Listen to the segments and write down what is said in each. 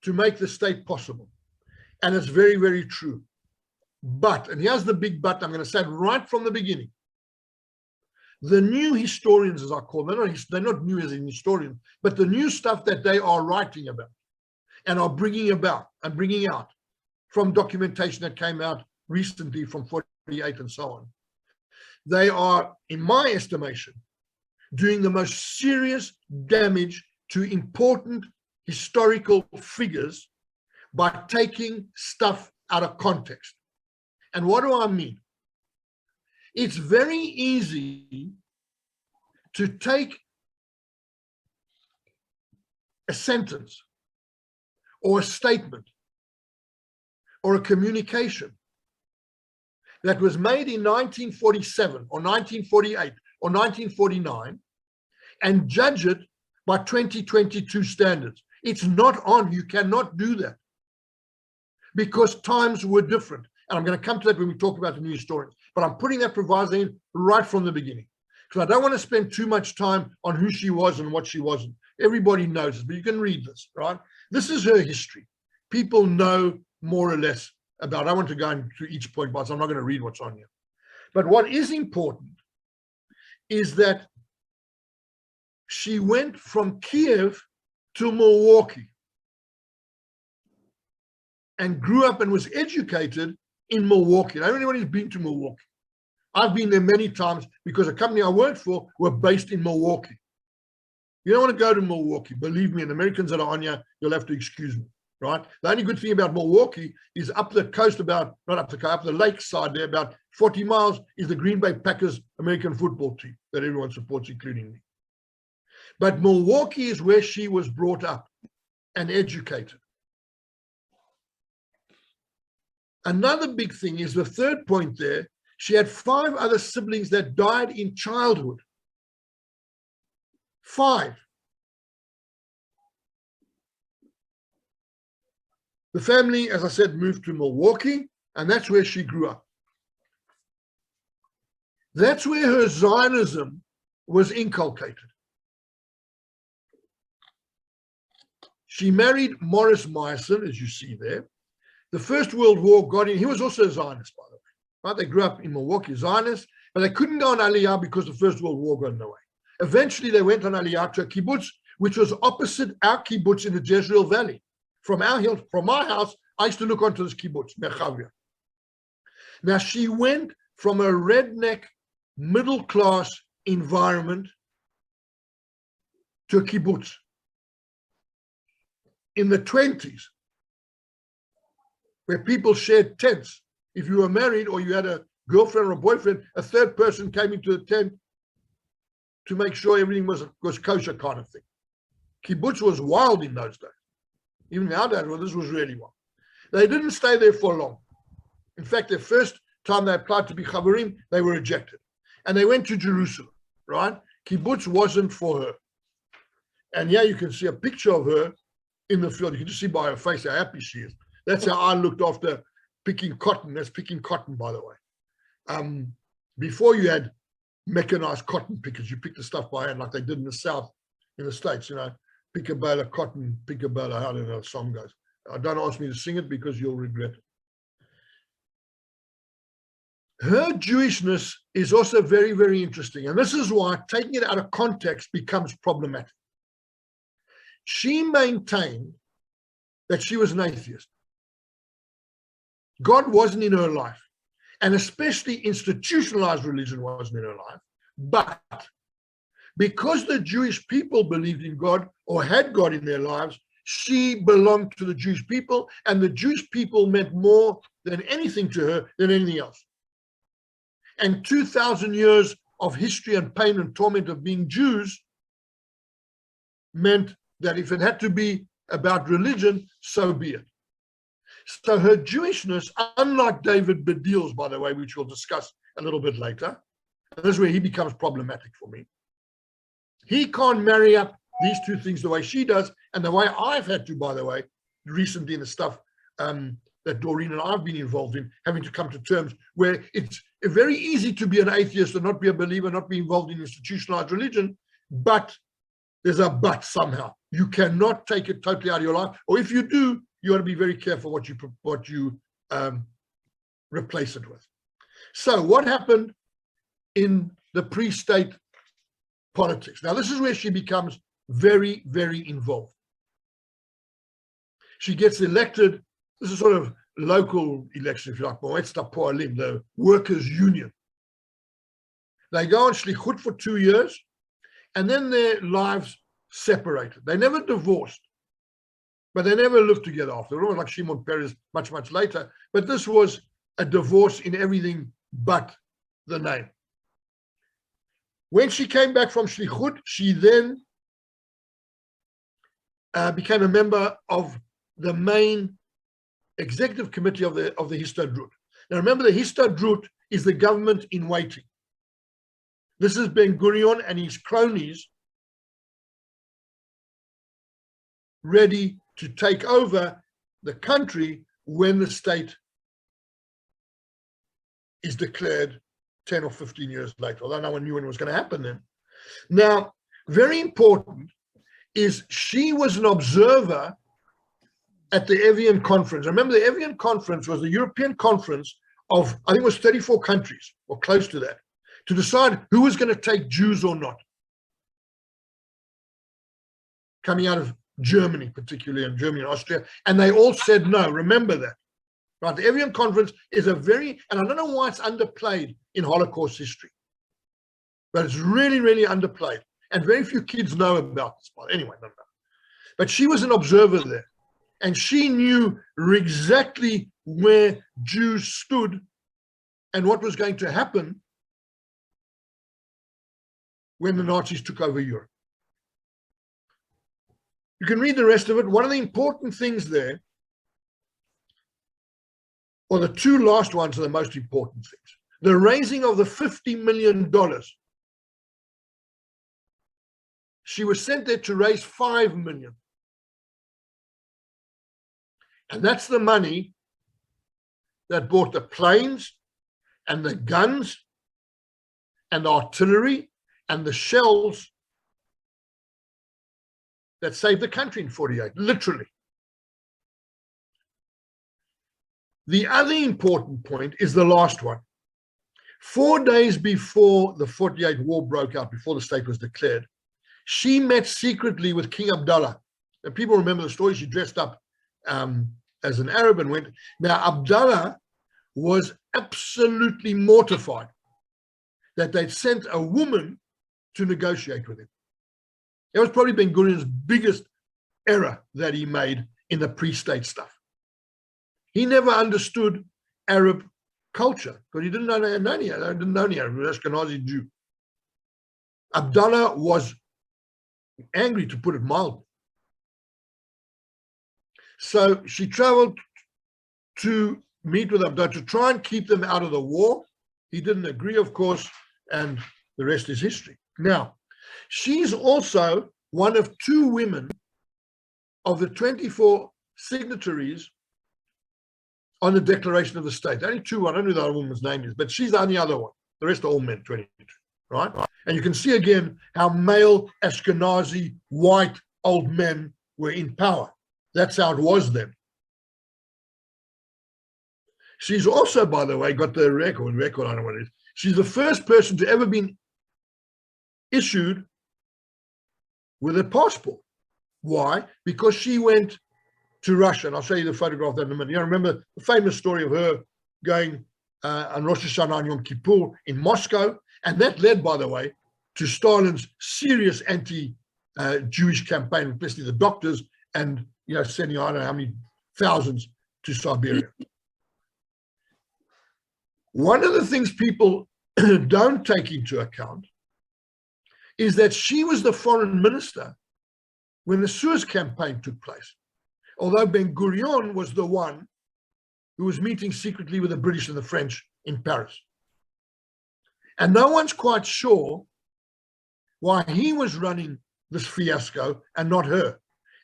to make the state possible. And it's very, very true. But, and here's the big but, I'm going to say it right from the beginning. The new historians, as I call them, they're not new as an historian, but the new stuff that they are writing about and are bringing about and bringing out from documentation that came out recently from 48 and so on. They are, in my estimation, doing the most serious damage to important historical figures by taking stuff out of context. And what do I mean? It's very easy to take a sentence or a statement or a communication that was made in 1947 or 1948 or 1949 and judge it by 2022 standards. It's not on. You cannot do that because times were different. And I'm going to come to that when we talk about the new historians. But I'm putting that proviso in right from the beginning because I don't want to spend too much time on who she was and what she wasn't. Everybody knows this, but you can read this, right? This is her history. People know more or less about. I want to go into each point, but I'm not going to read what's on here. But what is important is that she went from Kiev to Milwaukee and grew up and was educated in Milwaukee. I don't know anyone who's been to Milwaukee. I've been there many times because a company I worked for were based in Milwaukee. You don't want to go to Milwaukee. Believe me, and Americans that are on here, you'll have to excuse me, right? The only good thing about Milwaukee is up the coast about, not up the coast, up the lakeside there, about 40 miles is the Green Bay Packers American football team that everyone supports, including me. But Milwaukee is where she was brought up and educated. Another big thing is the third point there. She had 5 other siblings that died in childhood. 5. The family, as I said, moved to Milwaukee, and that's where she grew up. That's where her Zionism was inculcated. She married Morris Meissen, as you see there. The First World War got in. He was also a Zionist, by the way. Right? They grew up in Milwaukee, Zionists, but they couldn't go on Aliyah because the First World War got in the way. Eventually, they went on Aliyah to a kibbutz, which was opposite our kibbutz in the Jezreel Valley. From our hill, from my house, I used to look onto this kibbutz, Merchavia. Now, she went from a redneck, middle-class environment to a kibbutz in the 20s, where people shared tents. If you were married or you had a girlfriend or a boyfriend, a third person came into the tent to make sure everything was kosher kind of thing. Kibbutz was wild in those days. Even nowadays, well, this was really wild. They didn't stay there for long. In fact, the first time they applied to be Chaverim, they were rejected. And they went to Jerusalem, right? Kibbutz wasn't for her. And here you can see a picture of her in the field. You can just see by her face how happy she is. That's how I looked after picking cotton. That's picking cotton, by the way. Before you had mechanized cotton pickers, you picked the stuff by hand like they did in the South, in the States, you know, pick a bale of cotton, pick a bale of, how do you know the song goes. Don't ask me to sing it because you'll regret it. Her Jewishness is also very, very interesting. And this is why taking it out of context becomes problematic. She maintained that she was an atheist. God wasn't in her life, and especially institutionalized religion wasn't in her life. But because the Jewish people believed in God or had God in their lives, she belonged to the Jewish people, and the Jewish people meant more than anything to her than anything else. And 2,000 years of history and pain and torment of being Jews meant that if it had to be about religion, so be it. So her Jewishness, unlike David Baddiel's, by the way, which we'll discuss a little bit later, and this is where he becomes problematic for me. He can't marry up these two things the way she does, and the way I've had to, by the way, recently in the stuff that Doreen and I have been involved in, having to come to terms where it's very easy to be an atheist and not be a believer, not be involved in institutionalized religion, but There's a but somehow. You cannot take it totally out of your life, or if you do, you got to be very careful what you replace it with. So what happened in the pre-state politics? Now, this is where she becomes very, very involved. She gets elected. This is sort of local election, if you like, the workers' union. They go on shlichut for 2 years, and then their lives separated. They never divorced, but they never lived together after. It was like Shimon Peres much, much later. But this was a divorce in everything but the name. When she came back from shlichut, she then became a member of the main executive committee of the Histadrut. Now remember, the Histadrut is the government in waiting. This is Ben Gurion and his cronies ready to take over the country when the state is declared 10 or 15 years later, although no one knew when it was going to happen then. Now, very important is she was an observer at the Evian Conference. Remember, the Evian Conference was the European conference of, I think it was 34 countries, or close to that, to decide who was going to take Jews or not. Coming out of Germany, particularly, and Germany and Austria, and they all said no. Remember that. Right, the Evian Conference is a very, and I don't know why it's underplayed in Holocaust history, but it's really, really underplayed, and very few kids know about this. Anyway, no. But she was an observer there, and she knew exactly where Jews stood and what was going to happen when the Nazis took over Europe. You can read the rest of it. One of the important things there, or the two last ones, are the most important things. The raising of the $50 million. She was sent there to raise $5 million. And that's the money that bought the planes and the guns and the artillery and the shells that saved the country in 48, literally. The other important point is the last one. 4 days before the 48 war broke out, before the state was declared, she met secretly with King Abdullah. And people remember the story. She dressed up as an Arab and went. Now, Abdullah was absolutely mortified that they'd sent a woman to negotiate with him. That was probably Ben Gurion's biggest error that he made in the pre-state stuff. He never understood Arab culture because he didn't know any Arab, he was an Ashkenazi Jew. Abdullah was angry, to put it mildly. So she traveled to meet with Abdullah to try and keep them out of the war. He didn't agree, of course, and the rest is history. Now, she's also one of 2 women of the 24 signatories on the Declaration of the State. Only 2, I don't know who the other woman's name is, but she's the only other one. The rest are all men, 22, right? And you can see again how male, Ashkenazi, white, old men were in power. That's how it was then. She's also, by the way, got the record, I don't know what it is. She's the first person to ever been issued with a passport. Why? Because she went to Russia, and I'll show you the photograph that in a minute. You know, remember the famous story of her going on Rosh Hashanah and Yom Kippur in Moscow, and that led, by the way, to Stalin's serious anti-Jewish campaign, especially the doctors, and sending I don't know how many thousands to Siberia. One of the things people don't take into account is that she was the foreign minister when the Suez campaign took place. Although Ben Gurion was the one who was meeting secretly with the British and the French in Paris. And no one's quite sure why he was running this fiasco and not her.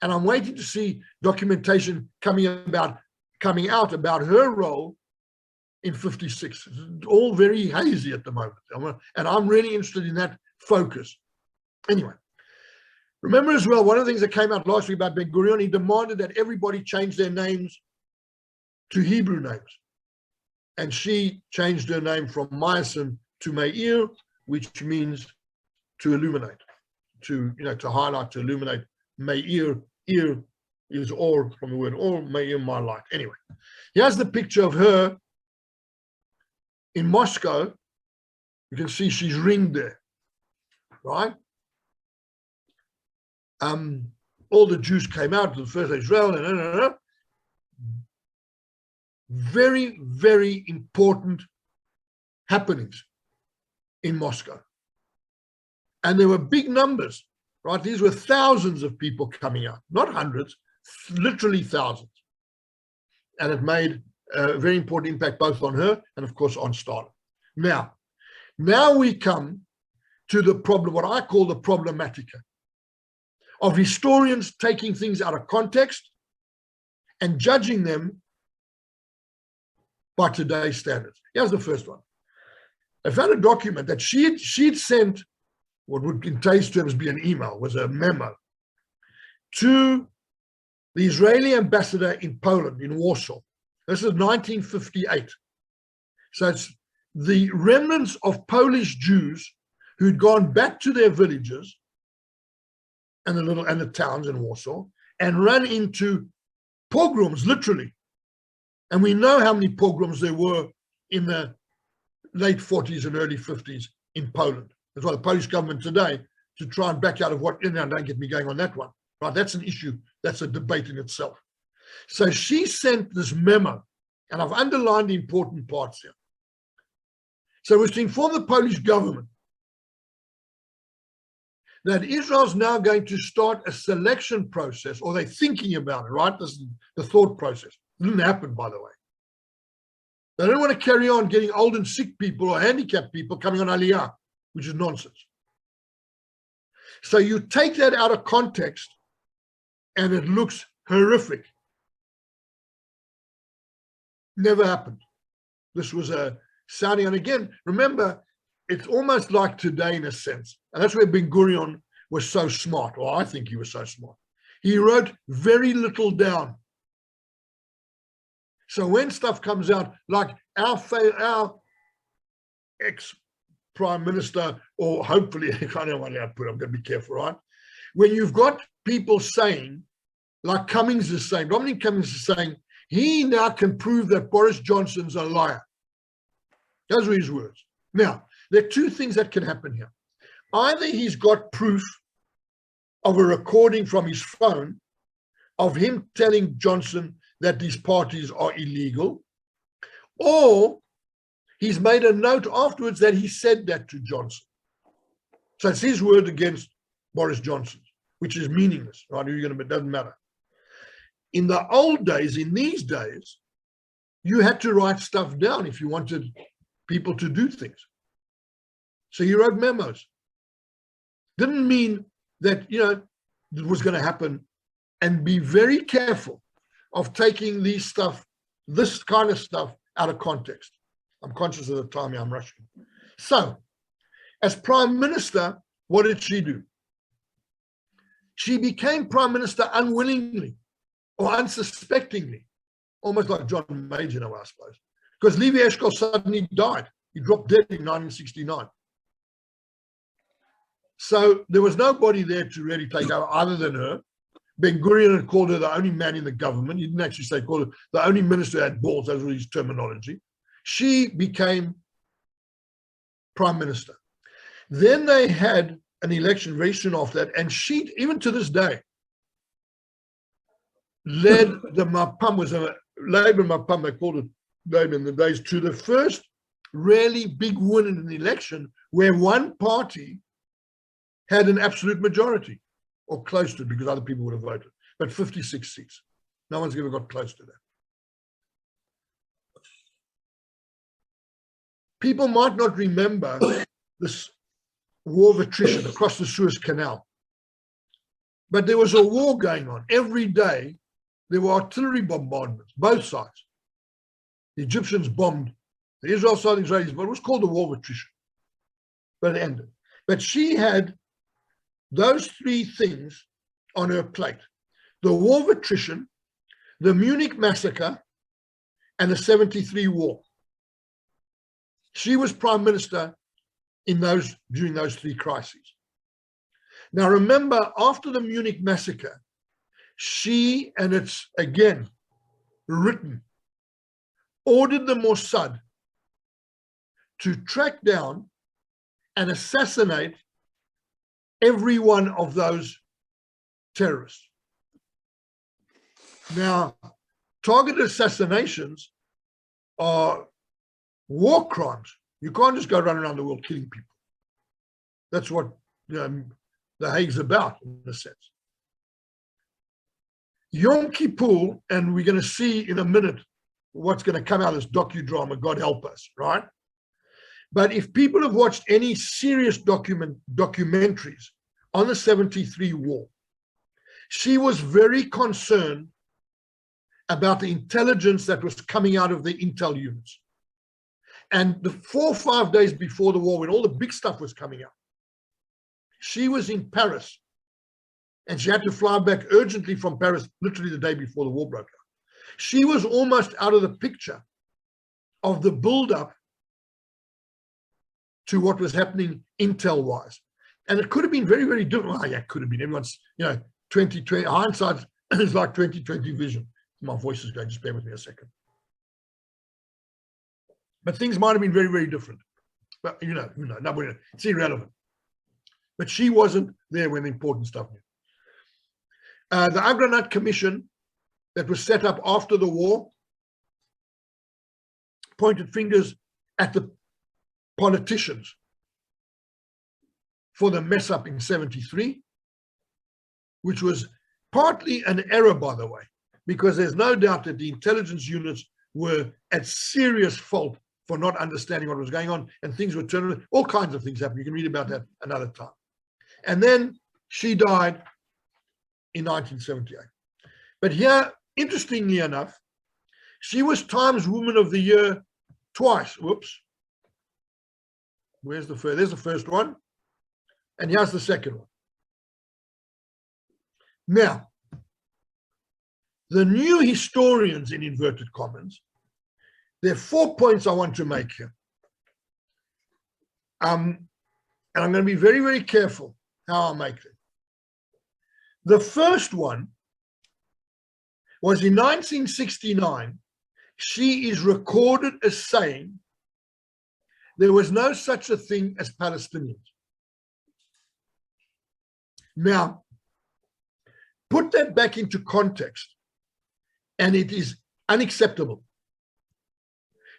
And I'm waiting to see documentation coming out about her role in 56. It's all very hazy at the moment. And I'm really interested in that focus. Anyway, Remember as well, one of the things that came out last week about Ben Gurion, he demanded that everybody change their names to Hebrew names. And she changed her name from Ma'asim to Meir, which means to illuminate, to highlight, to illuminate. Meir, ir is or from the word or, Meir, my light. Anyway, here's the picture of her in Moscow. You can see she's ringed there, right? All the Jews came out to the first Israel, and very, very important happenings in Moscow. And there were big numbers, right? These were thousands of people coming out, not hundreds, literally thousands. And it made a very important impact both on her and, of course, on Stalin. Now we come to the problem, what I call the problematica, of historians taking things out of context and judging them by today's standards. Here's the first one. I found a document that she'd sent, what would in today's terms be an email, was a memo, to the Israeli ambassador in Poland, in Warsaw. This is 1958. So it's the remnants of Polish Jews who'd gone back to their villages and the towns in Warsaw and run into pogroms, literally. And we know how many pogroms there were in the late 40s and early 50s in Poland. That's why the Polish government today, to try and back out of what, don't get me going on that one, right? That's an issue. That's a debate in itself. So she sent this memo, and I've underlined the important parts here. So it was to inform the Polish government that Israel's now going to start a selection process, or they're thinking about it, right? This is the thought process. It didn't happen, by the way. They don't want to carry on getting old and sick people or handicapped people coming on Aliyah, which is nonsense. So you take that out of context and it looks horrific. Never happened. This was a sounding, and again, remember, it's almost like today in a sense, and that's where Ben Gurion was so smart, or I think he was so smart. He wrote very little down. So when stuff comes out, like our ex-prime minister, or hopefully, I don't know what I'd put, I'm going to be careful, right? When you've got people saying, like Cummings is saying, Dominic Cummings is saying, he now can prove that Boris Johnson's a liar. Those were his words. Now, there are two things that can happen here. Either he's got proof of a recording from his phone of him telling Johnson that these parties are illegal, or he's made a note afterwards that he said that to Johnson. So it's his word against Boris Johnson's, which is meaningless, right? It doesn't matter. In the old days, in these days, you had to write stuff down if you wanted people to do things. So he wrote memos. Didn't mean that, it was going to happen. And be very careful of taking this kind of stuff out of context. I'm conscious of the time here, I'm rushing. So, as Prime Minister, what did she do? She became Prime Minister unwillingly or unsuspectingly, almost like John Major, I suppose. Because Levi Eshkol suddenly died. He dropped dead in 1969. So there was nobody there to really take over other than her. Ben Gurion had called her the only man in the government. He didn't actually say called her the only minister who had balls. That was his terminology. She became prime minister. Then they had an election very soon after that, and she, even to this day, led the Mapam, was a Labour Mapam, they called it Labour in the days, to the first really big win in an election where one party had an absolute majority, or close to it, because other people would have voted, but 56 seats. No one's ever got close to that. People might not remember this war of attrition across the Suez Canal, but there was a war going on. Every day, there were artillery bombardments, both sides. The Egyptians bombed the Israel side, the Israelis, but it was called the war of attrition. But it ended. But she had those three things on her plate: the war of attrition, the Munich massacre, and the 73 war. She was prime minister during those three crises. Now remember, after the Munich massacre, she, and it's again written, ordered the Mossad to track down and assassinate every one of those terrorists. Now, targeted assassinations are war crimes. You can't just go running around the world killing people. That's what The Hague's about, in a sense. Yom Kippur, and we're going to see in a minute what's going to come out of this docudrama, God help us, right? But if people have watched any serious documentaries on the 73 war, she was very concerned about the intelligence that was coming out of the intel units. And the 4 or 5 days before the war, when all the big stuff was coming out, she was in Paris, and she had to fly back urgently from Paris, literally the day before the war broke out. She was almost out of the picture of the build-up to what was happening intel-wise. And it could have been very, very different. Well, yeah, it could have been. Everyone's, 2020, hindsight is like 2020 vision. My voice is going, just bear with me a second. But things might have been very, very different. But, nobody, it's irrelevant. But she wasn't there when the important stuff was. The Agranat Commission that was set up after the war pointed fingers at the politicians for the mess up in 73, which was partly an error, by the way, because there's no doubt that the intelligence units were at serious fault for not understanding what was going on, and things were turning, all kinds of things happened. You can read about that another time. And then she died in 1978. But here, interestingly enough, she was Times Woman of the Year twice. Whoops. Where's the first? There's the first one. And here's the second one. Now, the new historians, in inverted commas, there are 4 points I want to make here. And I'm going to be very, very careful how I make them. The first one was in 1969, she is recorded as saying there was no such a thing as Palestinians. Now, put that back into context, and it is unacceptable.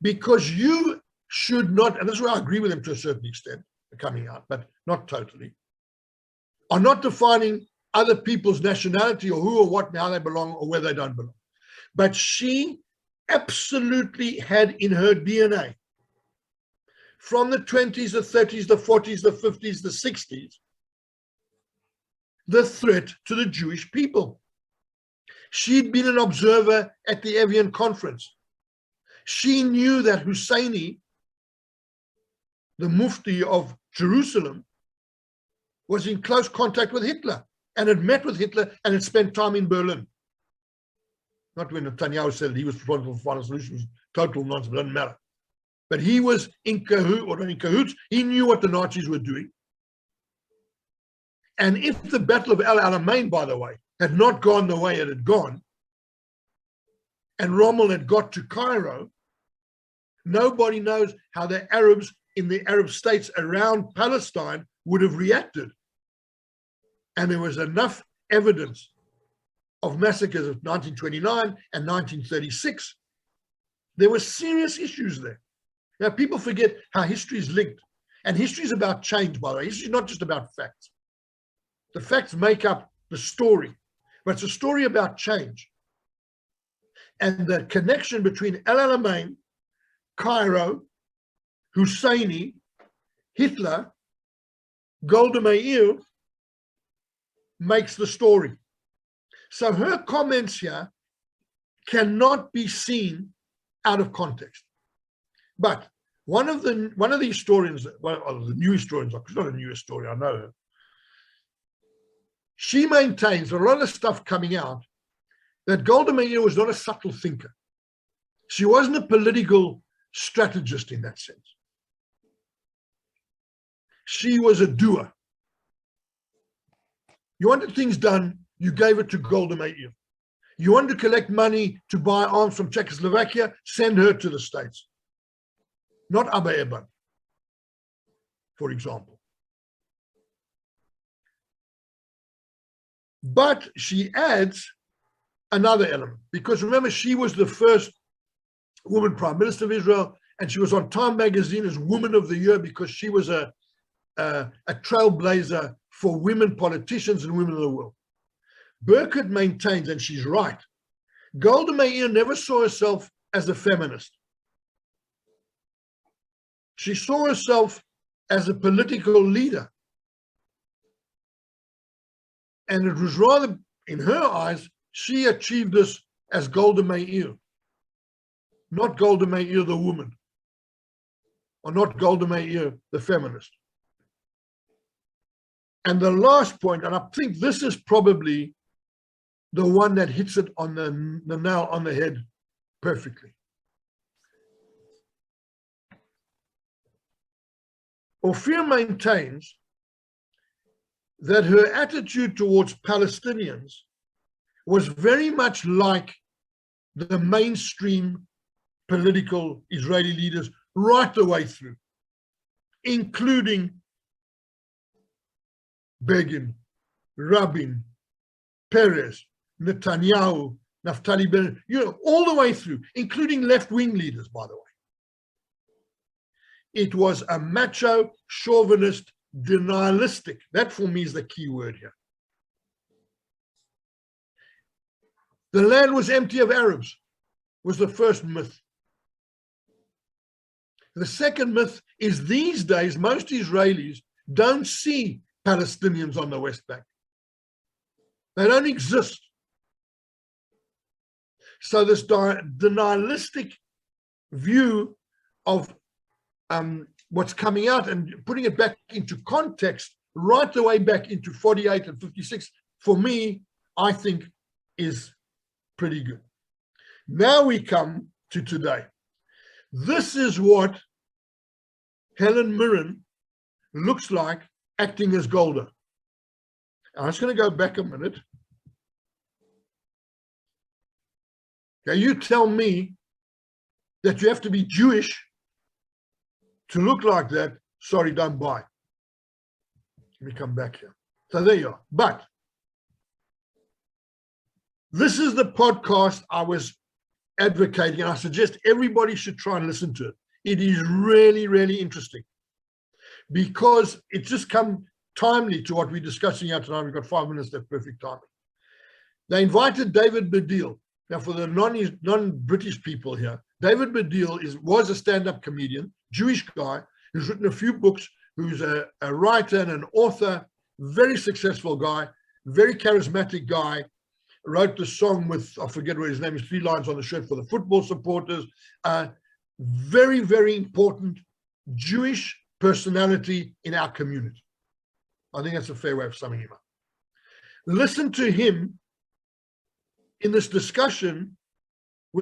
Because you should not, and this is where I agree with them to a certain extent, coming out, but not totally, are not defining other people's nationality or who or what and how they belong or where they don't belong. But she absolutely had in her DNA, from the 20s, the 30s, the 40s, the 50s, the 60s, the threat to the Jewish people. She'd been an observer at the Evian Conference. She knew that Husseini, the Mufti of Jerusalem, was in close contact with Hitler and had met with Hitler and had spent time in Berlin. Not when Netanyahu said he was responsible for final solutions, total nonsense, doesn't matter. But he was in cahoots, or not in cahoots, he knew what the Nazis were doing. And if the Battle of El Alamein, by the way, had not gone the way it had gone, and Rommel had got to Cairo, nobody knows how the Arabs in the Arab states around Palestine would have reacted. And there was enough evidence of massacres of 1929 and 1936. There were serious issues there. Now, people forget how history is linked. And history is about change, by the way. History is not just about facts. The facts make up the story, but it's a story about change. And the connection between El Alamein, Cairo, Husseini, Hitler, Golda Meir makes the story. So her comments here cannot be seen out of context. But one of the historians, one of the new historians, she's not a new historian, I know her, she maintains a lot of stuff coming out that Golda Meir was not a subtle thinker. She wasn't a political strategist in that sense. She was a doer. You wanted things done, you gave it to Golda Meir. You wanted to collect money to buy arms from Czechoslovakia, send her to the States. Not Abba Eban, for example. But she adds another element, because remember, she was the first woman prime minister of Israel, and she was on Time magazine as Woman of the Year because she was a trailblazer for women politicians and women of the world. Burkert maintains, and she's right, Golda Meir never saw herself as a feminist. She saw herself as a political leader. And it was rather, in her eyes, she achieved this as Golda Meir, not Golda Meir the woman, or not Golda Meir the feminist. And the last point, and I think this is probably the one that hits it on the nail on the head perfectly. Ophir maintains that her attitude towards Palestinians was very much like the mainstream political Israeli leaders right the way through, including Begin, Rabin, Peres, Netanyahu, Naftali Bennett, all the way through, including left-wing leaders, by the way. It was a macho, chauvinist, denialistic. That for me is the key word here. The land was empty of Arabs, was the first myth. The second myth is these days, most Israelis don't see Palestinians on the West Bank. They don't exist. So this denialistic view of what's coming out and putting it back into context right the way back into 48 and 56, for me, I think is pretty good. Now we come to today. This is what Helen Mirren looks like acting as Golda. I'm just going to go back a minute. Okay, you tell me that you have to be Jewish to look like that. Sorry, don't buy. Let me come back here. So there you are. But this is the podcast I was advocating, and I suggest everybody should try and listen to it. It is really, really interesting because it's just come timely to what we're discussing here tonight. We've got 5 minutes, that's perfect timing. They invited David Baddiel. Now, for the non-British people here, David Baddiel was a stand-up comedian, Jewish guy, who's written a few books, who's a writer and an author, very successful guy, very charismatic guy, wrote the song with, I forget what his name is, 3 lines on the shirt for the football supporters. Very, very important Jewish personality in our community. I think that's a fair way of summing him up. Listen to him in this discussion